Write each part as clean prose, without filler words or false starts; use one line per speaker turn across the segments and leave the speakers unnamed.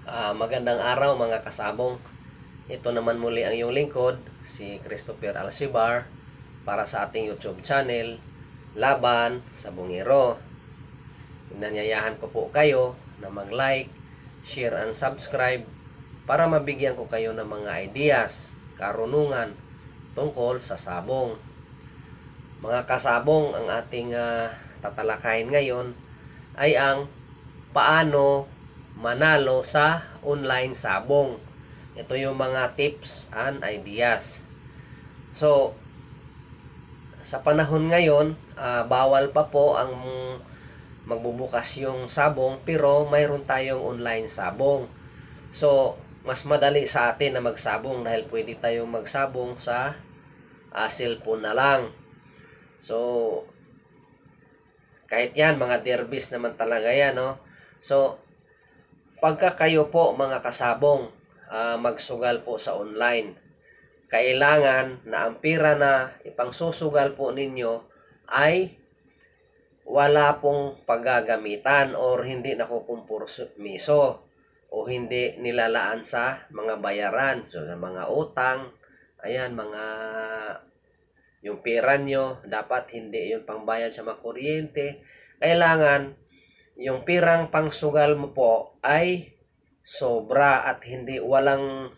Magandang araw mga kasabong. Ito naman muli ang iyong lingkod, si Christopher Alcibar, para sa ating YouTube channel, Laban sa Bungiro. Inanyayahan ko po kayo na mag-like, share, and subscribe para mabigyan ko kayo ng mga ideas, karunungan tungkol sa sabong. Mga kasabong, ang ating tatalakayin ngayon ay ang paano manalo sa online sabong. Ito yung mga tips and ideas. So, sa panahon ngayon, bawal pa po ang magbubukas yung sabong, pero mayroon tayong online sabong. So, mas madali sa atin na magsabong dahil pwede tayong magsabong sa cellphone na lang. So, kahit yan, mga derbis naman talaga yan, no? So, pagka kayo po mga kasabong magsugal po sa online, kailangan na ang pira na ipangsusugal po ninyo ay wala pong paggagamitan or hindi nakukumpormiso o hindi nilalaan sa mga bayaran. So sa mga utang, ayan, mga yung pira nyo, dapat hindi yung pangbayad sa mga kuryente. Kailangan yung pirang pangsugal mo po ay sobra at hindi walang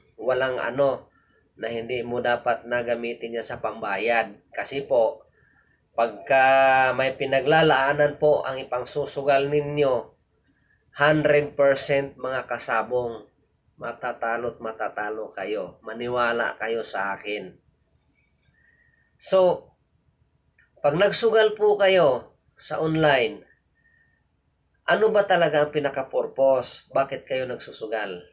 ano na hindi mo dapat na gamitin niya sa pangbayad. Kasi po, pagka may pinaglalaanan po ang ipangsusugal ninyo, 100% mga kasabong, matatalo kayo. Maniwala kayo sa akin. So, pag nagsugal po kayo sa online, ano ba talaga ang pinaka-purpose? Bakit kayo nagsusugal?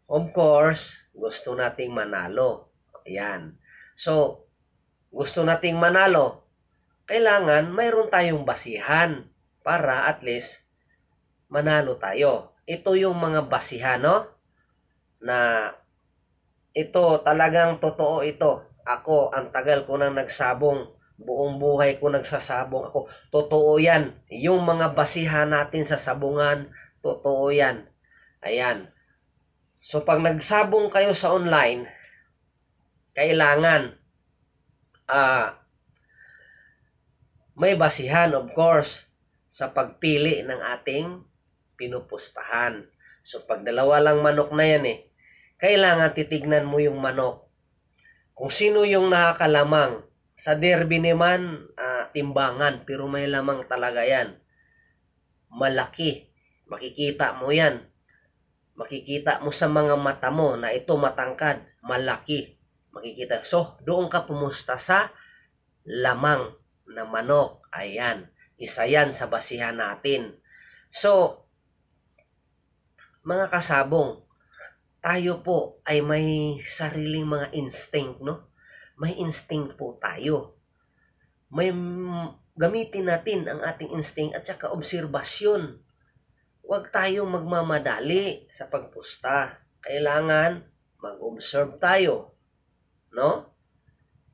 Of course, gusto nating manalo. Ayan. So, gusto nating manalo. Kailangan mayroon tayong basihan para at least manalo tayo. Ito yung mga basihan, no? Na ito talagang totoo ito. Ako, ang tagal ko nang nagsabong. Buong buhay ko nagsasabong ako. Totoo yan. Yung mga basihan natin sa sabungan, totoo yan. Ayan. So, pag nagsabong kayo sa online, kailangan may basihan, of course, sa pagpili ng ating pinupustahan. So, pag dalawa lang manok na yan kailangan titignan mo yung manok. Kung sino yung nakakalamang. Sa derby naman, timbangan, pero may lamang talaga yan. Malaki. Makikita mo yan. Makikita mo sa mga mata mo na ito matangkad, malaki. Makikita. So, doon ka pumusta sa lamang na manok. Ayan. Isa yan sa basihan natin. So, mga kasabong, tayo po ay may sariling mga instinct, no? May instinct po tayo. May gamitin natin ang ating instinct at saka obserbasyon. Huwag tayong magmamadali sa pagpusta. Kailangan mag-observe tayo. No?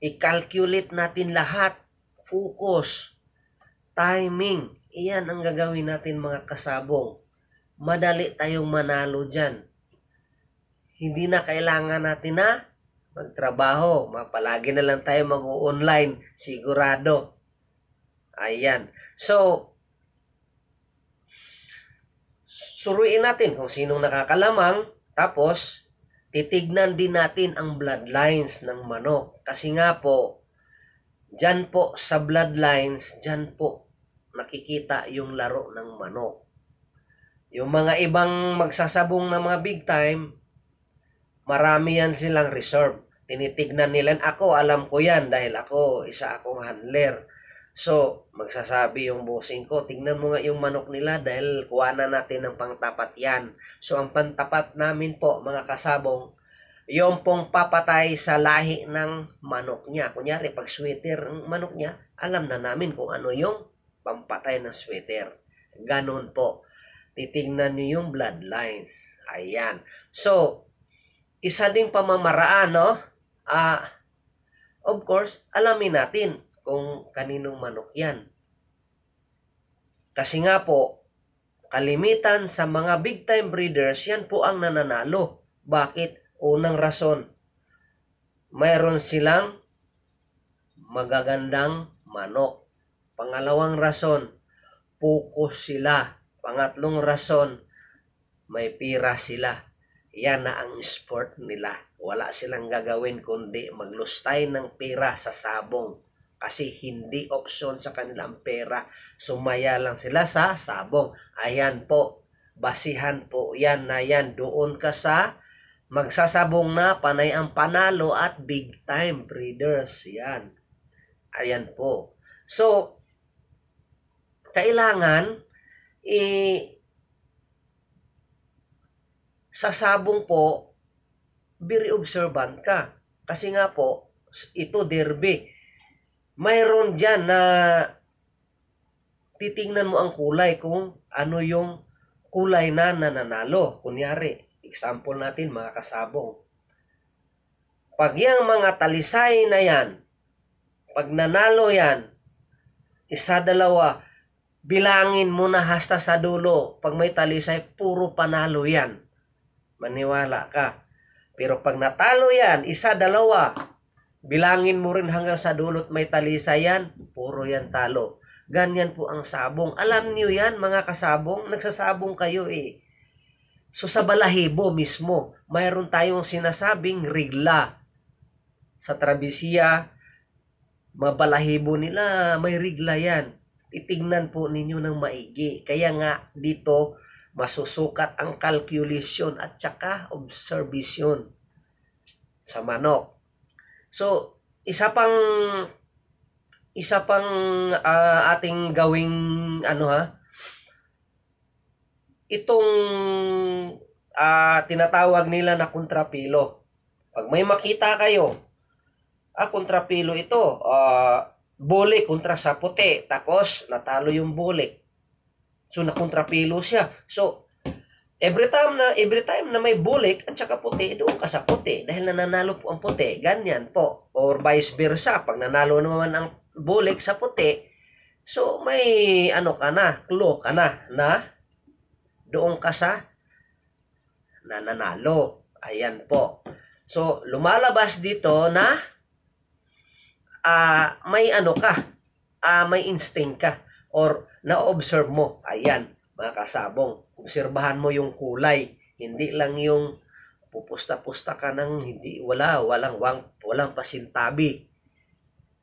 I-calculate natin lahat. Focus. Timing. Iyan ang gagawin natin mga kasabong. Madali tayong manalo dyan. Hindi na kailangan natin na magtrabaho. Palagi na lang tayo mag-online. Sigurado. Ayan. So, suruin natin kung sinong nakakalamang. Tapos, titignan din natin ang bloodlines ng manok. Kasi nga po, dyan po sa bloodlines, dyan po nakikita yung laro ng manok. Yung mga ibang magsasabong na mga big time, marami yan silang reserve. Tinitignan nila. Ako, alam ko yan dahil isa akong handler. So, magsasabi yung bossing ko, tignan mo nga yung manok nila dahil kuwanan natin ng pangtapat yan. So, ang pantapat namin po, mga kasabong, yung pong papatay sa lahi ng manok niya. Kunyari, pag sweater ang manok niya, alam na namin kung ano yung pampatay ng sweater. Ganon po. Titignan niyo yung bloodlines. Ayan. So, isa ding pamamaraan, no? Of course, alamin natin kung kaninong manok yan. Kasi nga po, kalimitan sa mga big time breeders, yan po ang nananalo. Bakit? Unang rason, mayroon silang magagandang manok. Pangalawang rason, focus sila. Pangatlong rason, may pira sila. Yan na ang sport nila. Wala silang gagawin kundi maglustay ng pira sa sabong. Kasi hindi option sa kanila ang pera. Sumaya lang sila sa sabong. Ayan po. Basihan po yan na yan. Doon ka sa magsasabong na panay ang panalo at big time breeders. Yan. Ayan po. So, kailangan sa sabong po, very observant ka. Kasi nga po, ito derby. Mayroon dyan na titingnan mo ang kulay kung ano yung kulay na nananalo. Kunyari, example natin mga kasabong. Pag yung mga talisay na yan, pag nanalo yan, isa, dalawa, bilangin mo na hasta sa dulo. Pag may talisay, puro panalo yan. Maniwala ka. Pero pag natalo yan, isa, dalawa, bilangin mo rin hanggang sa dulot may talisay yan, puro yan talo. Ganyan po ang sabong. Alam niyo yan mga kasabong, nagsasabong kayo eh. So sa balahibo mismo, mayroon tayong sinasabing rigla. Sa trabisiya, mabalahibo nila, may rigla yan. Titignan po ninyo ng maigi. Kaya nga dito, masusukat ang calculation at saka observation sa manok. So, isa pang ating gawing itong tinatawag nila na kontrapilo. Pag may makita kayo, kontrapilo ito, bulik kontra sa puti, tapos natalo yung bulik. So, nakontrapilo siya. So, every time na may bulik at saka puti, doon ka sa puti. Dahil nananalo po ang puti. Ganyan po. Or vice versa. Pag nanalo naman ang bulik sa puti, so may clue ka na doon ka sa nananalo. Ayan po. So, lumalabas dito na may may instinct ka. Or na-observe mo. Ayan, mga kasabong. Obserbahan mo yung kulay. Hindi lang yung pupusta-pusta ka ng walang pasintabi.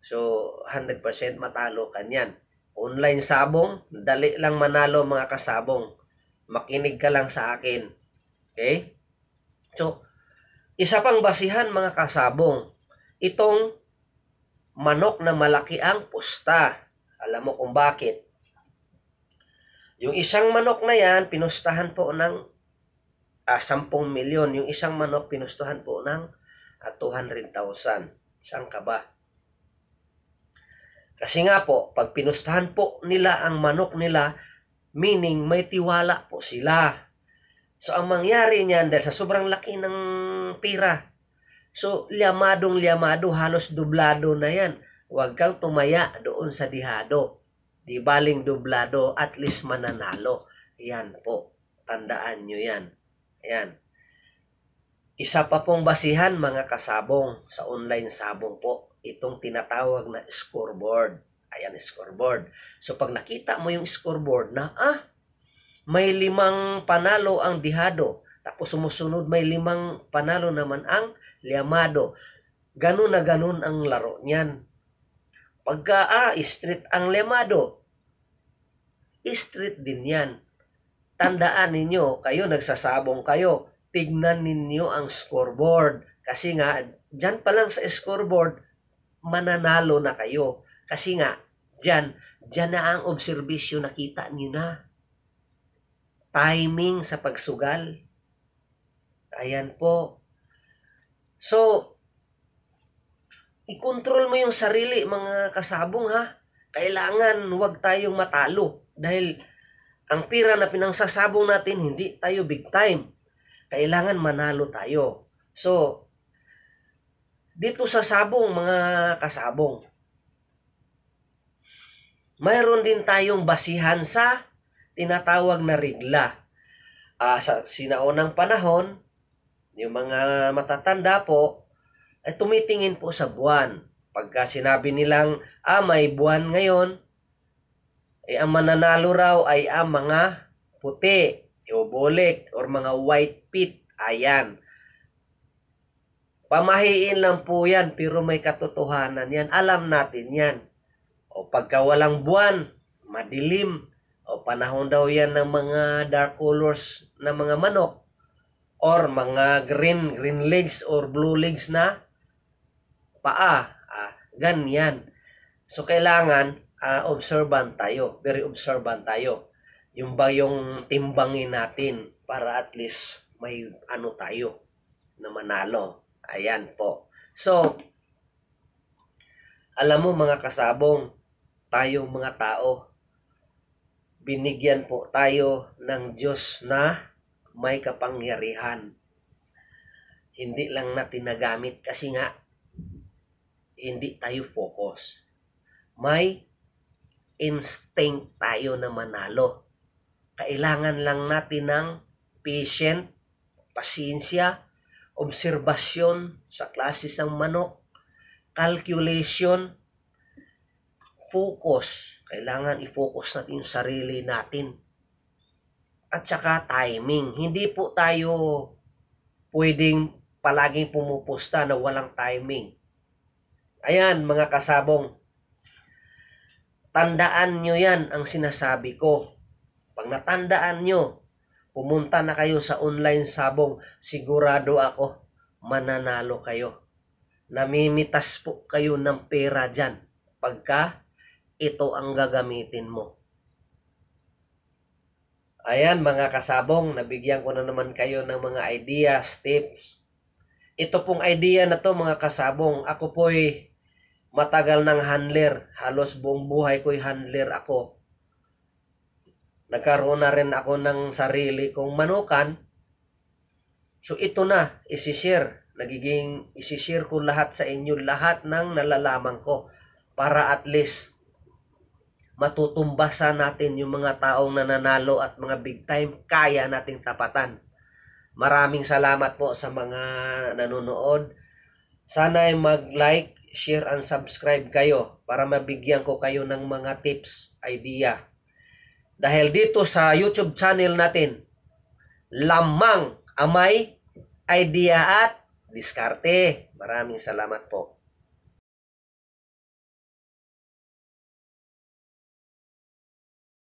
So, 100% matalo ka niyan. Online sabong, dali lang manalo mga kasabong. Makinig ka lang sa akin. Okay? So, isa pang basihan mga kasabong. Itong manok na malaki ang pusta. Alam mo kung bakit? Yung isang manok na yan, pinustahan po ng 10 milyon. Yung isang manok, pinustahan po ng 200,000. Saan ka ba? Kasi nga po, pag pinustahan po nila ang manok nila, meaning may tiwala po sila. So, ang mangyari niyan, dahil sa sobrang laki ng pira, so, liamado, halos dublado na yan. Huwag kang tumaya doon sa dihado. Di baling dublado, at least mananalo. Yan po. Tandaan nyo yan. Yan. Isa pa pong basihan mga kasabong sa online sabong po. Itong tinatawag na scoreboard. Ayan, scoreboard. So pag nakita mo yung scoreboard na, may 5 panalo ang dihado. Tapos sumusunod may 5 panalo naman ang liamado. Ganun na ganun ang laro niyan. Pagka street ang liamado, street din yan. Tandaan ninyo, kayo nagsasabong kayo, tignan ninyo ang scoreboard. Kasi nga, dyan pa lang sa scoreboard, mananalo na kayo. Kasi nga, dyan na ang obserbisyon, nakita nyo na. Timing sa pagsugal. Ayan po. So, i-control mo yung sarili mga kasabong ha. Kailangan huwag tayong matalo. Dahil ang pira na pinangsasabong natin, hindi tayo big time. Kailangan manalo tayo. So, dito sa sabong mga kasabong, mayroon din tayong basihan sa tinatawag na rigla. Sa sinaunang panahon, yung mga matatanda po, ay tumitingin po sa buwan. Pagka sinabi nilang, may buwan ngayon, ang mananalo raw ay ang mga puti, obolik, or mga white pit. Ayan. Pamahiin lang po yan, pero may katotohanan yan. Alam natin yan. O pagka walang buwan, madilim. O panahon daw yan ng mga dark colors na mga manok. Or mga green legs or blue legs na paa. Ganyan. So kailangan observant tayo. Very observant tayo. Yung ba yung timbangin natin para at least may ano tayo na manalo. Ayan po. So, alam mo mga kasabong, tayong mga tao, binigyan po tayo ng Diyos na may kapangyarihan. Hindi lang natin nagamit kasi nga hindi tayo focus. May instinct tayo na manalo. Kailangan lang natin ng patient, pasensya, obserbasyon sa klase ng manok, calculation, focus. Kailangan i-focus natin yung sarili natin. At saka timing. Hindi po tayo pwedeng palaging pumupusta na walang timing. Ayan mga kasabong, tandaan nyo yan ang sinasabi ko. Pag natandaan nyo, pumunta na kayo sa online sabong, sigurado ako, mananalo kayo. Namimitas po kayo ng pera dyan pagka ito ang gagamitin mo. Ayan mga kasabong, nabigyan ko na naman kayo ng mga ideas, tips. Ito pong idea na to mga kasabong, ako po'y matagal ng handler. Halos buong buhay ko'y handler ako. Nagkaroon na rin ako ng sarili kong manukan. So ito na, isishare. Isishare ko lahat sa inyo, lahat ng nalalaman ko. Para at least matutumbasan natin yung mga taong nananalo at mga big time, kaya nating tapatan. Maraming salamat po sa mga nanonood. Sana ay mag-like, share, and subscribe kayo para mabigyan ko kayo ng mga tips, idea. Dahil dito sa YouTube channel natin, lamang amay idea at diskarte. Maraming salamat po.